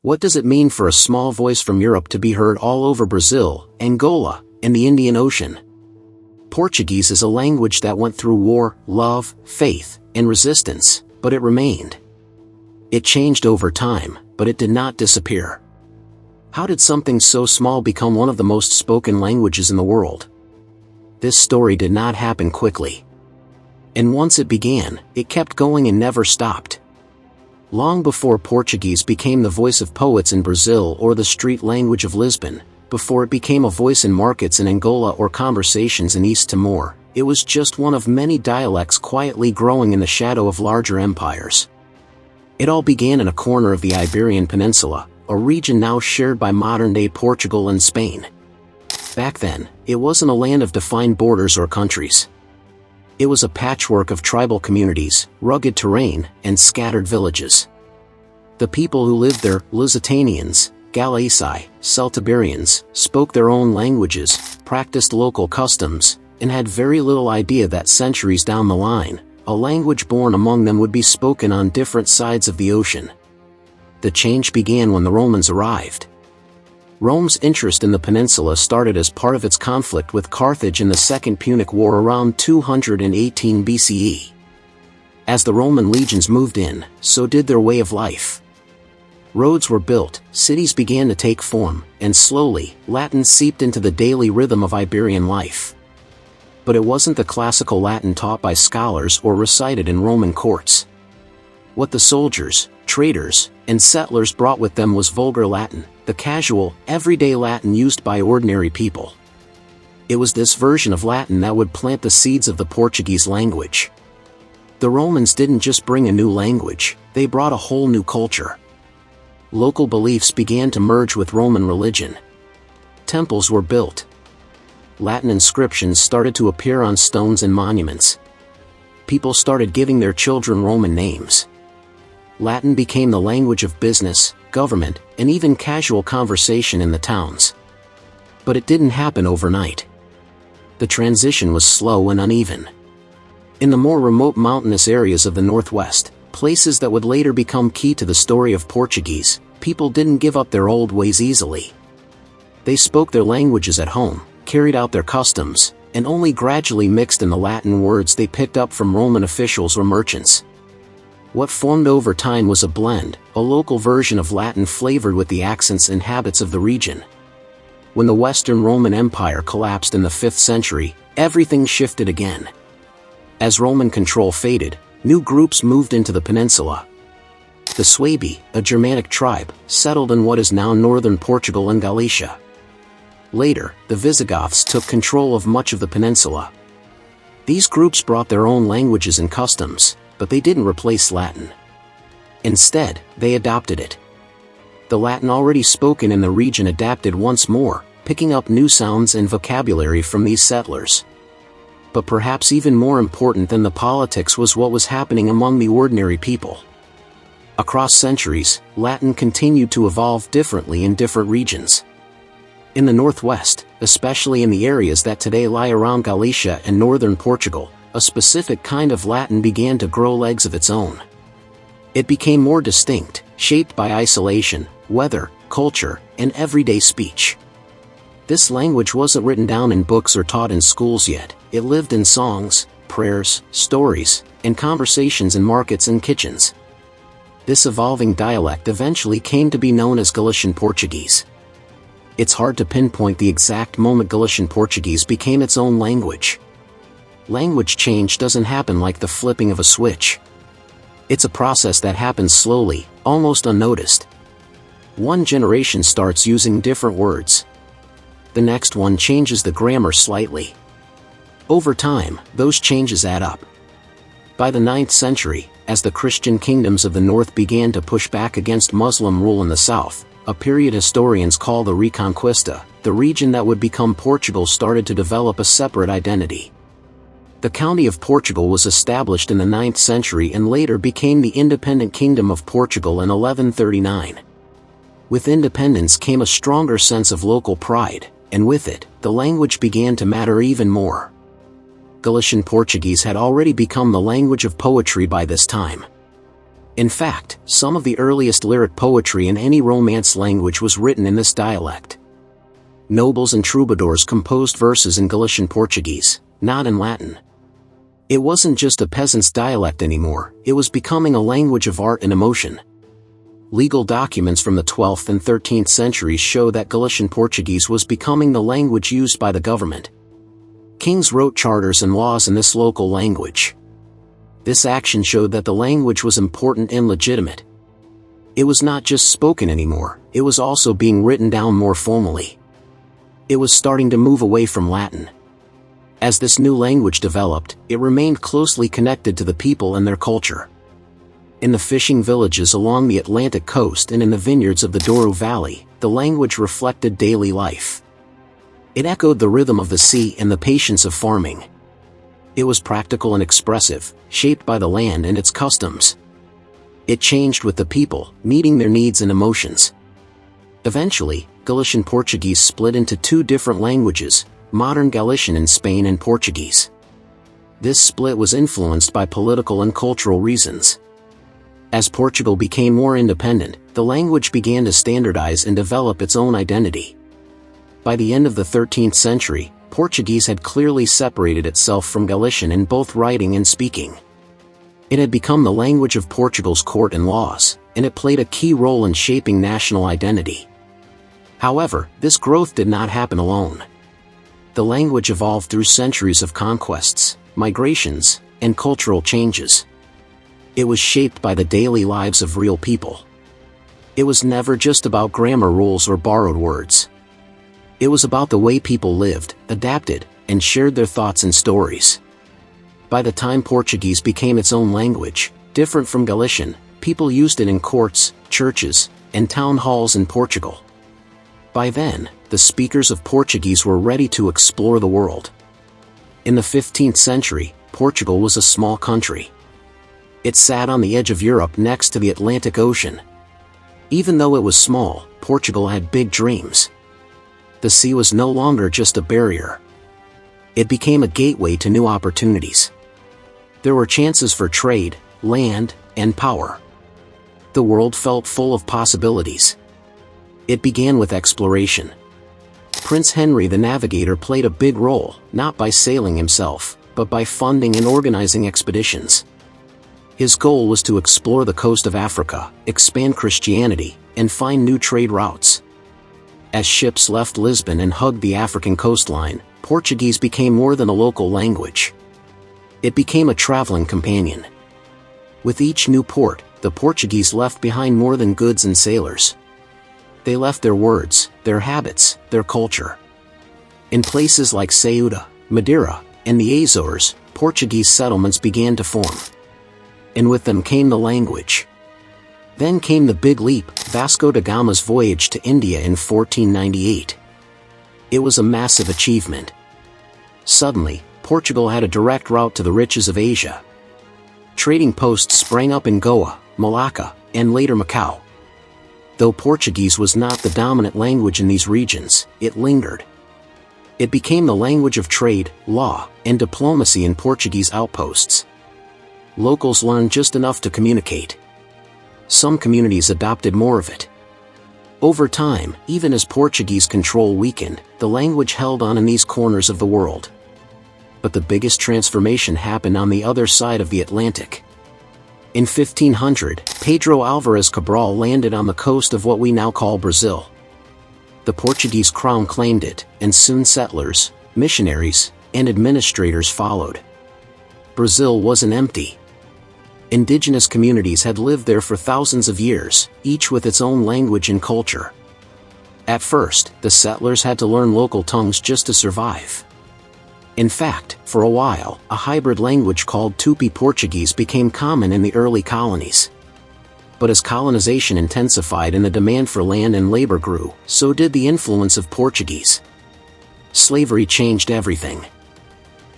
What does it mean for a small voice from Europe to be heard all over Brazil, Angola, and the Indian Ocean? Portuguese is a language that went through war, love, faith, and resistance, but it remained. It changed over time, but it did not disappear. How did something so small become one of the most spoken languages in the world? This story did not happen quickly. And once it began, it kept going and never stopped. Long before Portuguese became the voice of poets in Brazil or the street language of Lisbon, before it became a voice in markets in Angola or conversations in East Timor, it was just one of many dialects quietly growing in the shadow of larger empires. It all began in a corner of the Iberian Peninsula, a region now shared by modern-day Portugal and Spain. Back then, it wasn't a land of defined borders or countries. It was a patchwork of tribal communities, rugged terrain, and scattered villages. The people who lived there, Lusitanians, Galicii, Celtiberians, spoke their own languages, practiced local customs, and had very little idea that centuries down the line, a language born among them would be spoken on different sides of the ocean. The change began when the Romans arrived. Rome's interest in the peninsula started as part of its conflict with Carthage in the Second Punic War around 218 BCE. As the Roman legions moved in, so did their way of life. Roads were built, cities began to take form, and slowly, Latin seeped into the daily rhythm of Iberian life. But it wasn't the classical Latin taught by scholars or recited in Roman courts. What the soldiers, traders, and settlers brought with them was vulgar Latin, the casual, everyday Latin used by ordinary people. It was this version of Latin that would plant the seeds of the Portuguese language. The Romans didn't just bring a new language, they brought a whole new culture. Local beliefs began to merge with Roman religion. Temples were built. Latin inscriptions started to appear on stones and monuments. People started giving their children Roman names. Latin became the language of business, government, and even casual conversation in the towns. But it didn't happen overnight. The transition was slow and uneven. In the more remote mountainous areas of the Northwest, places that would later become key to the story of Portuguese, people didn't give up their old ways easily. They spoke their languages at home, carried out their customs, and only gradually mixed in the Latin words they picked up from Roman officials or merchants. What formed over time was a blend, a local version of Latin flavored with the accents and habits of the region. When the Western Roman Empire collapsed in the 5th century, everything shifted again. As Roman control faded, new groups moved into the peninsula. The Suebi, a Germanic tribe, settled in what is now northern Portugal and Galicia. Later, the Visigoths took control of much of the peninsula. These groups brought their own languages and customs, but they didn't replace Latin. Instead, they adopted it. The Latin already spoken in the region adapted once more, picking up new sounds and vocabulary from these settlers. But perhaps even more important than the politics was what was happening among the ordinary people. Across centuries, Latin continued to evolve differently in different regions. In the Northwest, especially in the areas that today lie around Galicia and northern Portugal, a specific kind of Latin began to grow legs of its own. It became more distinct, shaped by isolation, weather, culture, and everyday speech. This language wasn't written down in books or taught in schools yet, it lived in songs, prayers, stories, and conversations in markets and kitchens. This evolving dialect eventually came to be known as Galician Portuguese. It's hard to pinpoint the exact moment Galician Portuguese became its own language. Language change doesn't happen like the flipping of a switch. It's a process that happens slowly, almost unnoticed. One generation starts using different words. The next one changes the grammar slightly. Over time, those changes add up. By the 9th century, as the Christian kingdoms of the north began to push back against Muslim rule in the south, a period historians call the Reconquista, the region that would become Portugal started to develop a separate identity. The County of Portugal was established in the 9th century and later became the independent Kingdom of Portugal in 1139. With independence came a stronger sense of local pride, and with it, the language began to matter even more. Galician Portuguese had already become the language of poetry by this time. In fact, some of the earliest lyric poetry in any Romance language was written in this dialect. Nobles and troubadours composed verses in Galician Portuguese, not in Latin. It wasn't just a peasant's dialect anymore, it was becoming a language of art and emotion. Legal documents from the 12th and 13th centuries show that Galician Portuguese was becoming the language used by the government. Kings wrote charters and laws in this local language. This action showed that the language was important and legitimate. It was not just spoken anymore, it was also being written down more formally. It was starting to move away from Latin. As this new language developed, it remained closely connected to the people and their culture. In the fishing villages along the Atlantic coast and in the vineyards of the Douro Valley, the language reflected daily life. It echoed the rhythm of the sea and the patience of farming. It was practical and expressive, shaped by the land and its customs. It changed with the people, meeting their needs and emotions. Eventually, Galician Portuguese split into two different languages, modern Galician in Spain and Portuguese. This split was influenced by political and cultural reasons. As Portugal became more independent, the language began to standardize and develop its own identity. By the end of the 13th century, Portuguese had clearly separated itself from Galician in both writing and speaking. It had become the language of Portugal's court and laws, and it played a key role in shaping national identity. However, this growth did not happen alone. The language evolved through centuries of conquests, migrations, and cultural changes. It was shaped by the daily lives of real people. It was never just about grammar rules or borrowed words. It was about the way people lived, adapted, and shared their thoughts and stories. By the time Portuguese became its own language, different from Galician, people used it in courts, churches, and town halls in Portugal. By then, the speakers of Portuguese were ready to explore the world. In the 15th century, Portugal was a small country. It sat on the edge of Europe next to the Atlantic Ocean. Even though it was small, Portugal had big dreams. The sea was no longer just a barrier. It became a gateway to new opportunities. There were chances for trade, land, and power. The world felt full of possibilities. It began with exploration. Prince Henry the Navigator played a big role, not by sailing himself, but by funding and organizing expeditions. His goal was to explore the coast of Africa, expand Christianity, and find new trade routes. As ships left Lisbon and hugged the African coastline, Portuguese became more than a local language. It became a traveling companion. With each new port, the Portuguese left behind more than goods and sailors. They left their words, their habits, their culture. In places like Ceuta, Madeira, and the Azores, Portuguese settlements began to form. And with them came the language. Then came the big leap, Vasco da Gama's voyage to India in 1498. It was a massive achievement. Suddenly, Portugal had a direct route to the riches of Asia. Trading posts sprang up in Goa, Malacca, and later Macau. Though Portuguese was not the dominant language in these regions, it lingered. It became the language of trade, law, and diplomacy in Portuguese outposts. Locals learned just enough to communicate. Some communities adopted more of it. Over time, even as Portuguese control weakened, the language held on in these corners of the world. But the biggest transformation happened on the other side of the Atlantic. In 1500, Pedro Álvares Cabral landed on the coast of what we now call Brazil. The Portuguese crown claimed it, and soon settlers, missionaries, and administrators followed. Brazil wasn't empty. Indigenous communities had lived there for thousands of years, each with its own language and culture. At first, the settlers had to learn local tongues just to survive. In fact, for a while, a hybrid language called Tupi Portuguese became common in the early colonies. But as colonization intensified and the demand for land and labor grew, so did the influence of Portuguese. Slavery changed everything.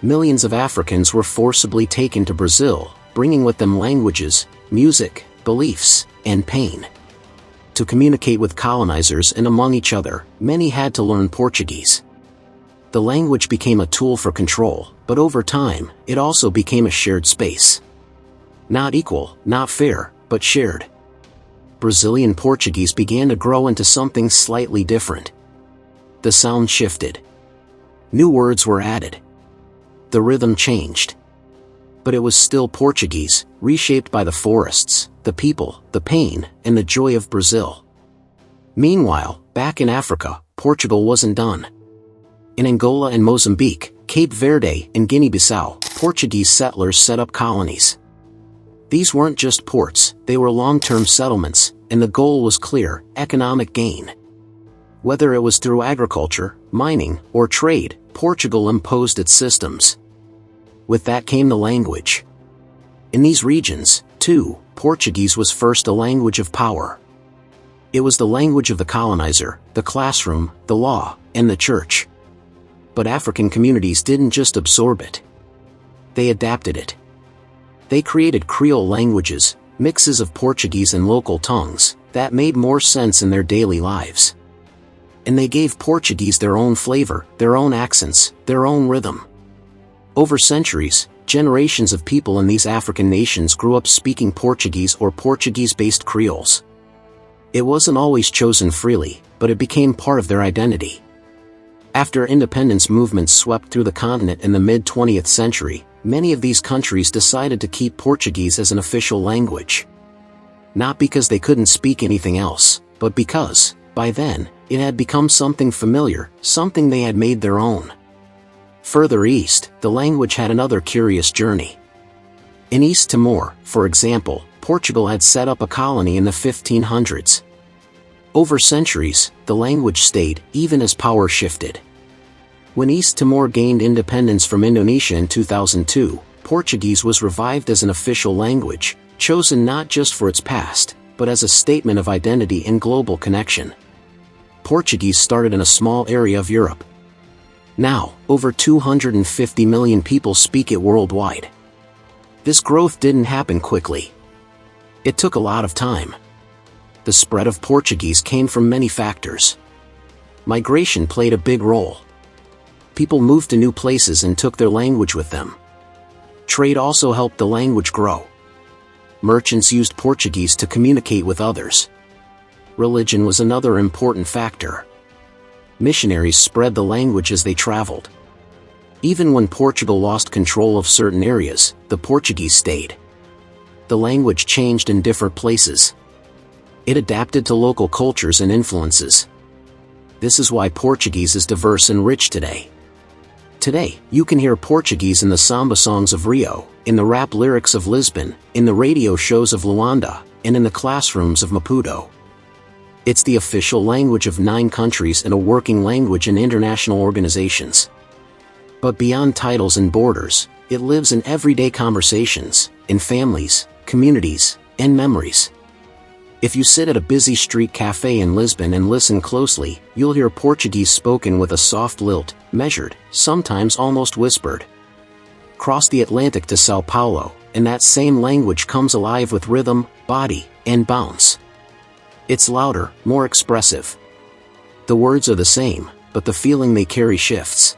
Millions of Africans were forcibly taken to Brazil, bringing with them languages, music, beliefs, and pain. To communicate with colonizers and among each other, many had to learn Portuguese. The language became a tool for control, but over time, it also became a shared space. Not equal, not fair, but shared. Brazilian Portuguese began to grow into something slightly different. The sound shifted. New words were added. The rhythm changed. But it was still Portuguese, reshaped by the forests, the people, the pain, and the joy of Brazil. Meanwhile, back in Africa, Portugal wasn't done. In Angola and Mozambique, Cape Verde, and Guinea-Bissau, Portuguese settlers set up colonies. These weren't just ports, they were long-term settlements, and the goal was clear: economic gain. Whether it was through agriculture, mining, or trade, Portugal imposed its systems. With that came the language. In these regions, too, Portuguese was first a language of power. It was the language of the colonizer, the classroom, the law, and the church. But African communities didn't just absorb it. They adapted it. They created Creole languages, mixes of Portuguese and local tongues, that made more sense in their daily lives. And they gave Portuguese their own flavor, their own accents, their own rhythm. Over centuries, generations of people in these African nations grew up speaking Portuguese or Portuguese-based Creoles. It wasn't always chosen freely, but it became part of their identity. After independence movements swept through the continent in the mid-20th century, many of these countries decided to keep Portuguese as an official language. Not because they couldn't speak anything else, but because, by then, it had become something familiar, something they had made their own. Further east, the language had another curious journey. In East Timor, for example, Portugal had set up a colony in the 1500s. Over centuries, the language stayed, even as power shifted. When East Timor gained independence from Indonesia in 2002, Portuguese was revived as an official language, chosen not just for its past, but as a statement of identity and global connection. Portuguese started in a small area of Europe. Now, over 250 million people speak it worldwide. This growth didn't happen quickly. It took a lot of time. The spread of Portuguese came from many factors. Migration played a big role. People moved to new places and took their language with them. Trade also helped the language grow. Merchants used Portuguese to communicate with others. Religion was another important factor. Missionaries spread the language as they traveled. Even when Portugal lost control of certain areas, the Portuguese stayed. The language changed in different places. It adapted to local cultures and influences. This is why Portuguese is diverse and rich today. Today, you can hear Portuguese in the samba songs of Rio, in the rap lyrics of Lisbon, in the radio shows of Luanda, and in the classrooms of Maputo. It's the official language of 9 countries and a working language in international organizations. But beyond titles and borders, it lives in everyday conversations, in families, communities, and memories. If you sit at a busy street cafe in Lisbon and listen closely, you'll hear Portuguese spoken with a soft lilt, measured, sometimes almost whispered. Cross the Atlantic to São Paulo, and that same language comes alive with rhythm, body, and bounce. It's louder, more expressive. The words are the same, but the feeling they carry shifts.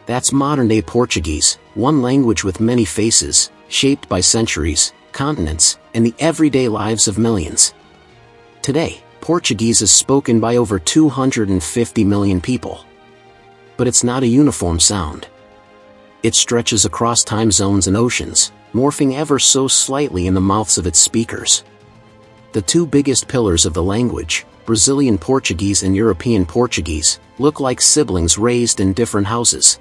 That's modern-day Portuguese, one language with many faces, shaped by centuries, continents, and the everyday lives of millions. Today, Portuguese is spoken by over 250 million people. But it's not a uniform sound. It stretches across time zones and oceans, morphing ever so slightly in the mouths of its speakers. The 2 biggest pillars of the language, Brazilian Portuguese and European Portuguese, look like siblings raised in different houses.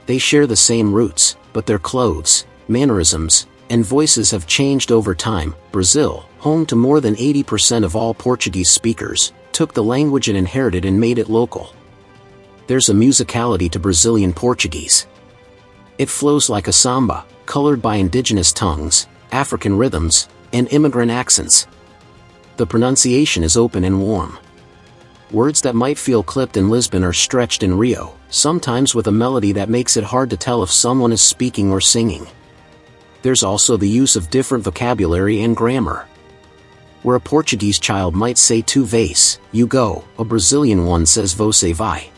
They share the same roots, but their clothes, mannerisms, and voices have changed over time. Brazil, home to more than 80% of all Portuguese speakers, took the language it inherited and made it local. There's a musicality to Brazilian Portuguese. It flows like a samba, colored by indigenous tongues, African rhythms, and immigrant accents. The pronunciation is open and warm. Words that might feel clipped in Lisbon are stretched in Rio, sometimes with a melody that makes it hard to tell if someone is speaking or singing. There's also the use of different vocabulary and grammar. Where a Portuguese child might say tu vais, you go, a Brazilian one says você vai.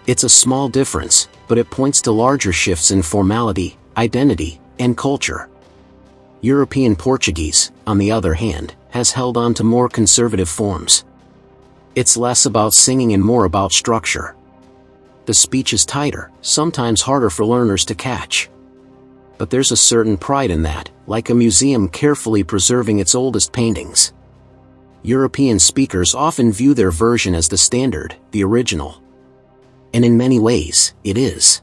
It's a small difference, but it points to larger shifts in formality, identity, and culture. European Portuguese, on the other hand, has held on to more conservative forms. It's less about singing and more about structure. The speech is tighter, sometimes harder for learners to catch. But there's a certain pride in that, like a museum carefully preserving its oldest paintings. European speakers often view their version as the standard, the original. And in many ways, it is.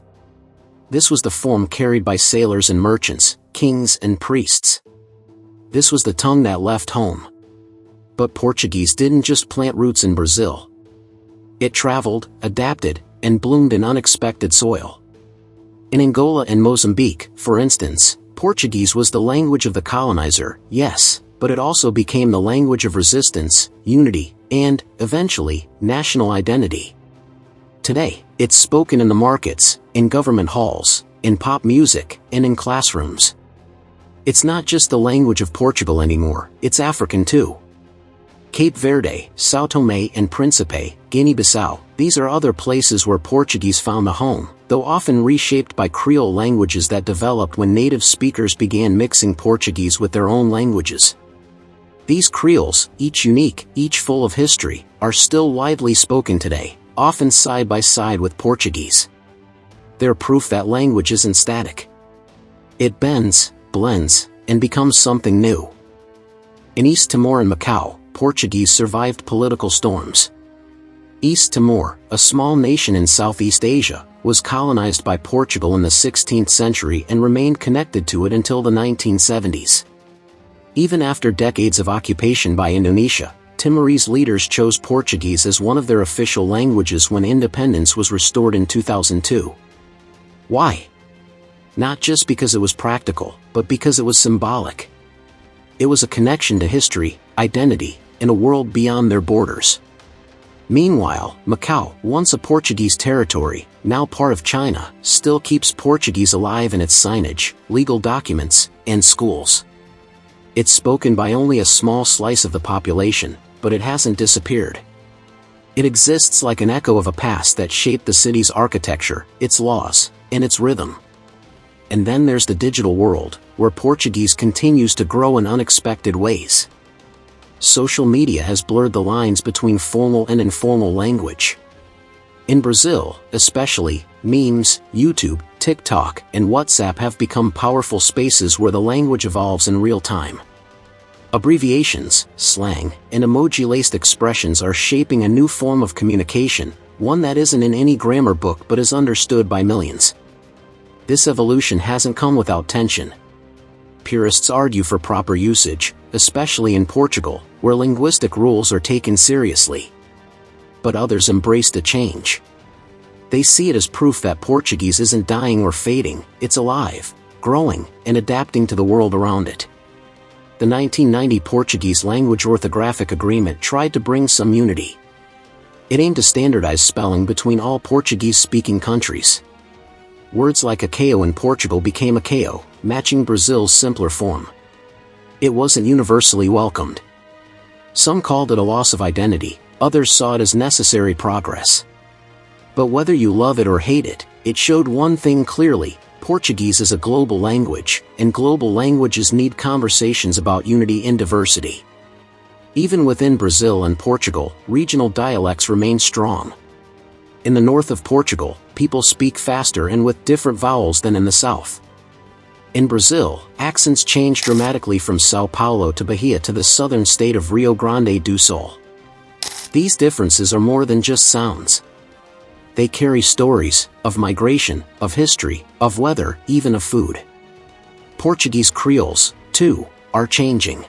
This was the form carried by sailors and merchants, kings and priests. This was the tongue that left home. But Portuguese didn't just plant roots in Brazil. It traveled, adapted, and bloomed in unexpected soil. In Angola and Mozambique, for instance, Portuguese was the language of the colonizer, yes, but it also became the language of resistance, unity, and, eventually, national identity. Today, it's spoken in the markets, in government halls, in pop music, and in classrooms. It's not just the language of Portugal anymore, it's African too. Cape Verde, São Tomé and Príncipe, Guinea-Bissau, these are other places where Portuguese found a home, though often reshaped by Creole languages that developed when native speakers began mixing Portuguese with their own languages. These Creoles, each unique, each full of history, are still widely spoken today, often side by side with Portuguese. They're proof that language isn't static. It bends, blends, and becomes something new. In East Timor and Macau, Portuguese survived political storms. East Timor, a small nation in Southeast Asia, was colonized by Portugal in the 16th century and remained connected to it until the 1970s. Even after decades of occupation by Indonesia, Timorese leaders chose Portuguese as one of their official languages when independence was restored in 2002. Why? Not just because it was practical, but because it was symbolic. It was a connection to history, identity, and a world beyond their borders. Meanwhile, Macau, once a Portuguese territory, now part of China, still keeps Portuguese alive in its signage, legal documents, and schools. It's spoken by only a small slice of the population, but it hasn't disappeared. It exists like an echo of a past that shaped the city's architecture, its laws, and its rhythm. And then there's the digital world, where Portuguese continues to grow in unexpected ways. Social media has blurred the lines between formal and informal language. In Brazil, especially, memes, YouTube, TikTok, and WhatsApp have become powerful spaces where the language evolves in real time. Abbreviations, slang, and emoji-laced expressions are shaping a new form of communication, one that isn't in any grammar book but is understood by millions. This evolution hasn't come without tension. Purists argue for proper usage, especially in Portugal, where linguistic rules are taken seriously. But others embrace the change. They see it as proof that Portuguese isn't dying or fading, it's alive, growing, and adapting to the world around it. The 1990 Portuguese Language Orthographic Agreement tried to bring some unity. It aimed to standardize spelling between all Portuguese-speaking countries. Words like acao in Portugal became acao, matching Brazil's simpler form. It wasn't universally welcomed. Some called it a loss of identity, others saw it as necessary progress. But whether you love it or hate it, it showed one thing clearly: Portuguese is a global language, and global languages need conversations about unity in diversity. Even within Brazil and Portugal, regional dialects remain strong. In the north of Portugal, people speak faster and with different vowels than in the south. In Brazil, accents change dramatically from São Paulo to Bahia to the southern state of Rio Grande do Sul. These differences are more than just sounds. They carry stories, of migration, of history, of weather, even of food. Portuguese Creoles, too, are changing.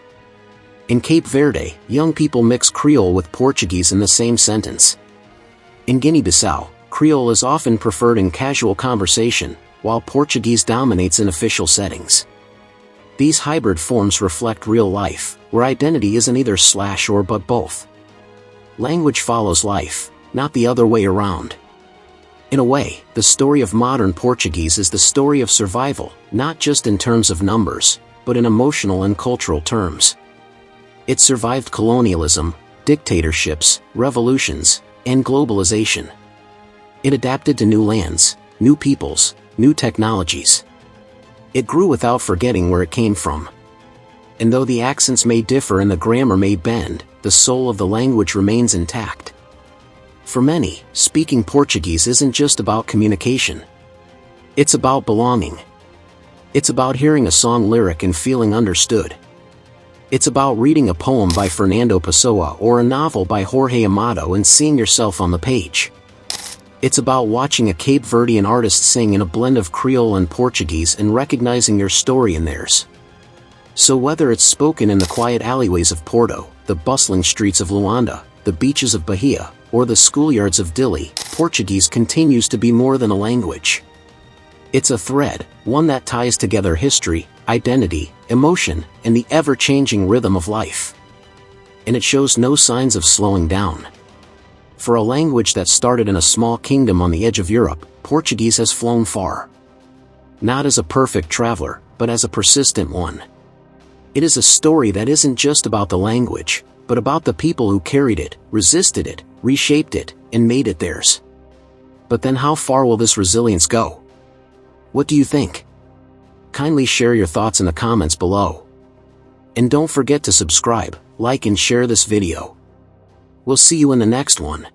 In Cape Verde, young people mix Creole with Portuguese in the same sentence. In Guinea-Bissau, Creole is often preferred in casual conversation, while Portuguese dominates in official settings. These hybrid forms reflect real life, where identity isn't either slash or but both. Language follows life, not the other way around. In a way, the story of modern Portuguese is the story of survival, not just in terms of numbers, but in emotional and cultural terms. It survived colonialism, dictatorships, revolutions, and globalization. It adapted to new lands, new peoples, new technologies. It grew without forgetting where it came from. And though the accents may differ and the grammar may bend, the soul of the language remains intact. For many, speaking Portuguese isn't just about communication. It's about belonging. It's about hearing a song lyric and feeling understood. It's about reading a poem by Fernando Pessoa or a novel by Jorge Amado and seeing yourself on the page. It's about watching a Cape Verdean artist sing in a blend of Creole and Portuguese and recognizing your story in theirs. So whether it's spoken in the quiet alleyways of Porto, the bustling streets of Luanda, the beaches of Bahia, or the schoolyards of Dili, Portuguese continues to be more than a language. It's a thread, one that ties together history, identity, emotion, and the ever-changing rhythm of life. And it shows no signs of slowing down. For a language that started in a small kingdom on the edge of Europe, Portuguese has flown far. Not as a perfect traveler, but as a persistent one. It is a story that isn't just about the language, but about the people who carried it, resisted it, reshaped it, and made it theirs. But then how far will this resilience go? What do you think? Kindly share your thoughts in the comments below. And don't forget to subscribe, like and share this video. We'll see you in the next one.